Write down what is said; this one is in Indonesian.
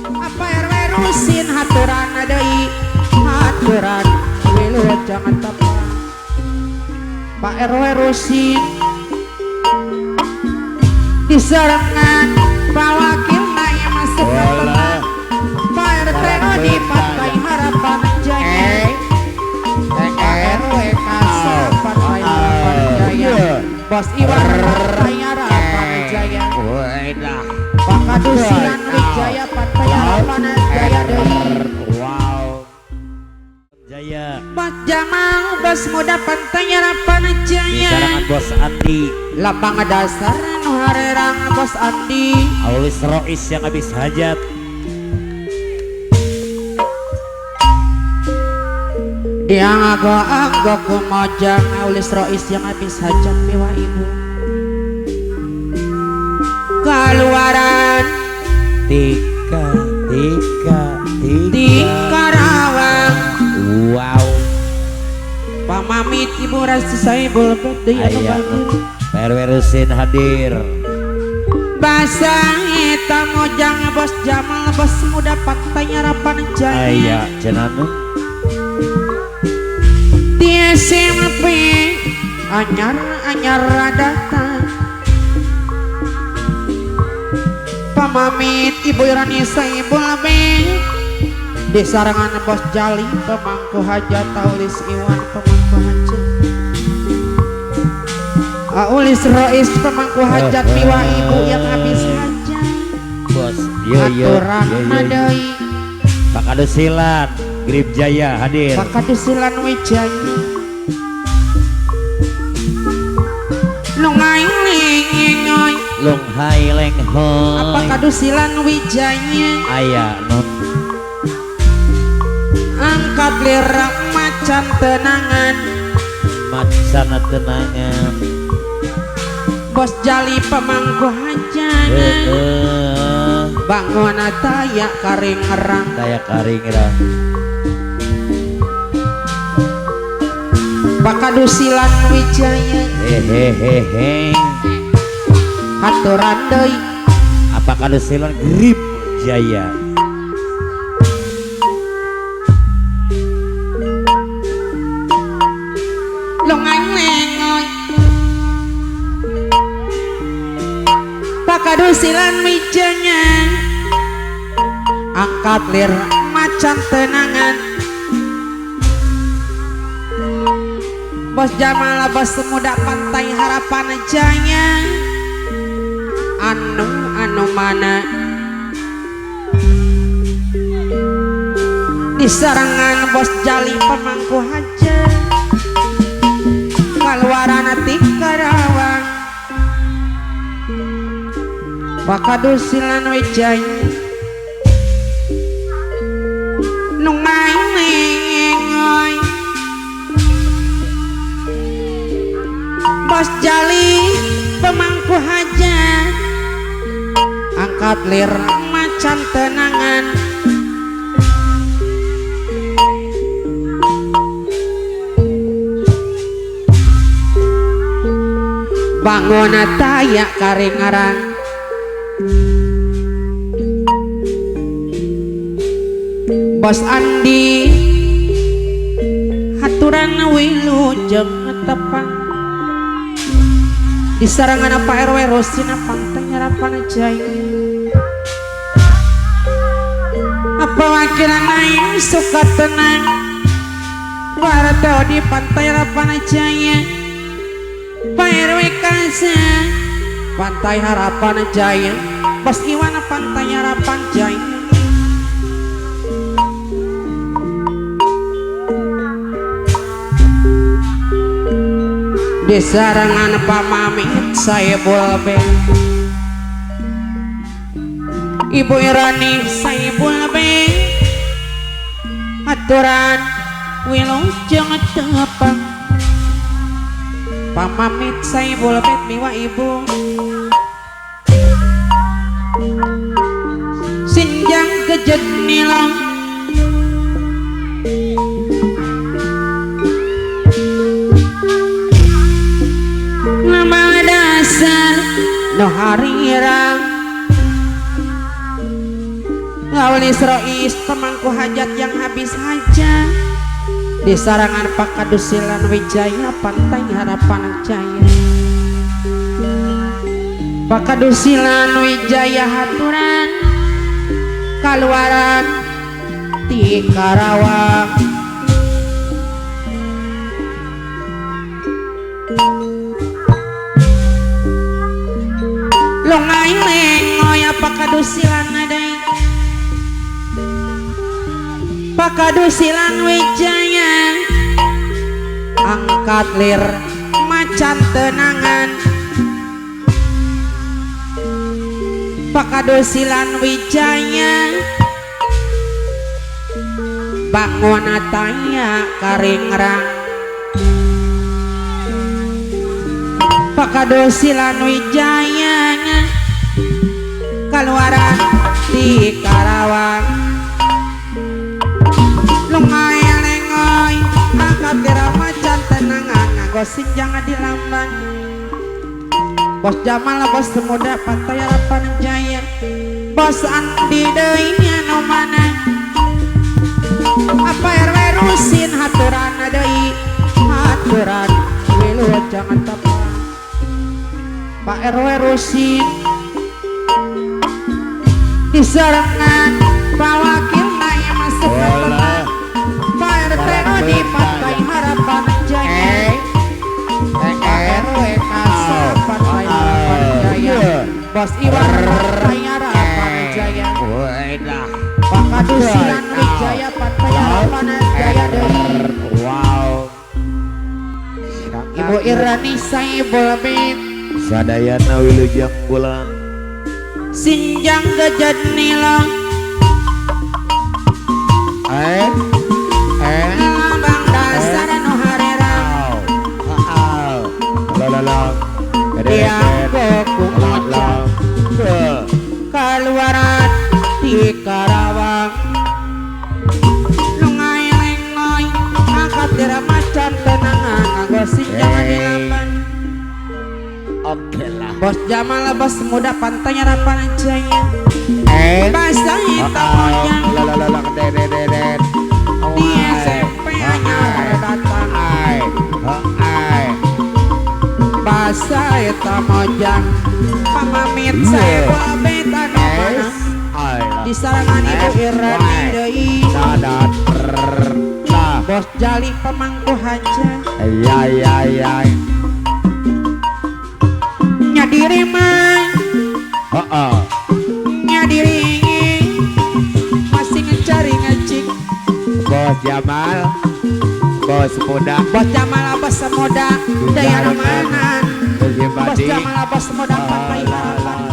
apa RW rusin haturan deui haturan wilu jangan tepang Pak RW rusin diserengan Pak Wakil naya masuk ke tenang Pak RT di Pantai Harapan Jaya Pak RW kasar Pantai Harapan Jaya Bos Iwan Pantai Harapan Jaya Pak Kadusilan Wijaya Pantai Harapan Jaya deui Wow Jaya Bos Jamal Bos Muda Pantai Harapan Jaya disarangan Bos Andi lapang dasar nu harerang Bos Andi Aulis Rois yang habis hajat dia ngago-ngago kumojang Aulis Rois yang habis hajat miwa ibu keluaran Tika di Karawang wow pamamit ibu rasi saibul bedi ayah PRW Rusin hadir bahasa hitam mojang Bos Jamal Bos Muda Pantai Harapan Jaya ayah cenanu di SMP anyar datang pamamit ibu Irani Saibul Bed di sarangan Bos Jali pemangku hajat Aulis Iwan pemangku hajat Aulis Rois pemangku hajat miwa ibu yang habis hajat Bos yo aturan deui Pak Kadusilan Grip Jaya hadir Pak Kadusilan Wijaya lungai lingoy Lung Hai Leng Hoi apa Kadusilan Wijaya ayah non angkat lirak macan tenangan macana tenangan Bos Jali pemangku hajat bangun taya karing ngerang kayak karing dah Pak Kadusilan Wijaya hehehe haturan deui apa Kadusilan Grip Jaya lungai lengoy Pak Kadusilan Wijaya angkat lir macan tenangan Bos Jamal Bos Muda Pantai Harapan Jaya anu mana di sarangan Bos Jali pemangku hajat kaluaran ti Karawang Pak Kadusilan Wijaya nungai nengoy Bos Jali pemangku hajat angkat lir macan tenangan bangun taya karing ngarang Bos Andi haturan wilu jeung tepang di sarangan apa RW Rosina Pantai Harapan Jaya apa wakilan lain suka tenang warta di Pantai Harapan Jaya Pak RW kasar Pantai Harapan Jaya Bos Iwan Pantai Harapan Jaya di sarangan pamamit Saibul Bed Ibu Irani Saibul Bed aturan wilujeng tepang pamamit Saibul Bed miwa ibu sinjang kejut nilang nama dasar no harirang Laulis Rois pemangku hajat yang habis hajat di sarangan Pakadusilan Wijaya Pantai Harapan Jaya. Pakadusilan Wijaya haturan kaluaran ti Karawang. Lungai lengoy Pakadusilan adai Pakadusilan Wijaya angkat lir macan tenangan. Pakadusilan Wijaya bangun ataya karingrang. Pakadusilan Wijaya kaluaran di Karawang. Lungai lengoy angkat kira macan tenangan nganggo sinjang di lamban. Bos Jamal bos Semuda Pantai Harapan Jaya. Bos Andi deui anu mana apa RW Rusin haturan deui haturan wiluhur jangan tapang Pak RW Rusin disarangan Pak Wakil yang masuk ke tenang Pak RT di Pantai Harapan Jaya. Pak RW kasar Pantai Harapan Jaya. Bos Iwan Pantai Harapan Jaya. Pakadusilan Wijaya Pantai Harapan Jaya deui. Wow. Ibu Irani Saibul Bid Sadayana wilujeng bulan Sinjang Gejad Nila lambang dasar anu harerang lalang dianggo ku macan kaluaran di Karawang. Lungai lengoy angkat dira macan tenangan nganggo sinjang di lamban. Oke lah. Bos Jamal bos Semuda Pantai Harapan Jaya. Bahasa hitam mojang Lalang dedet di SMP anyar datang. Bahasa hitam mojang pamamit saya babet anu mana di sarangan Ibu Irani deui. Bos Jali pemangku hajat nyadiri mah nyadiri masih ngecari ngecik. Bos Jamal, Bos Muda, Bos Jamal bos Semuda daya mana Bos Jamal bos Semuda Pantai Harapan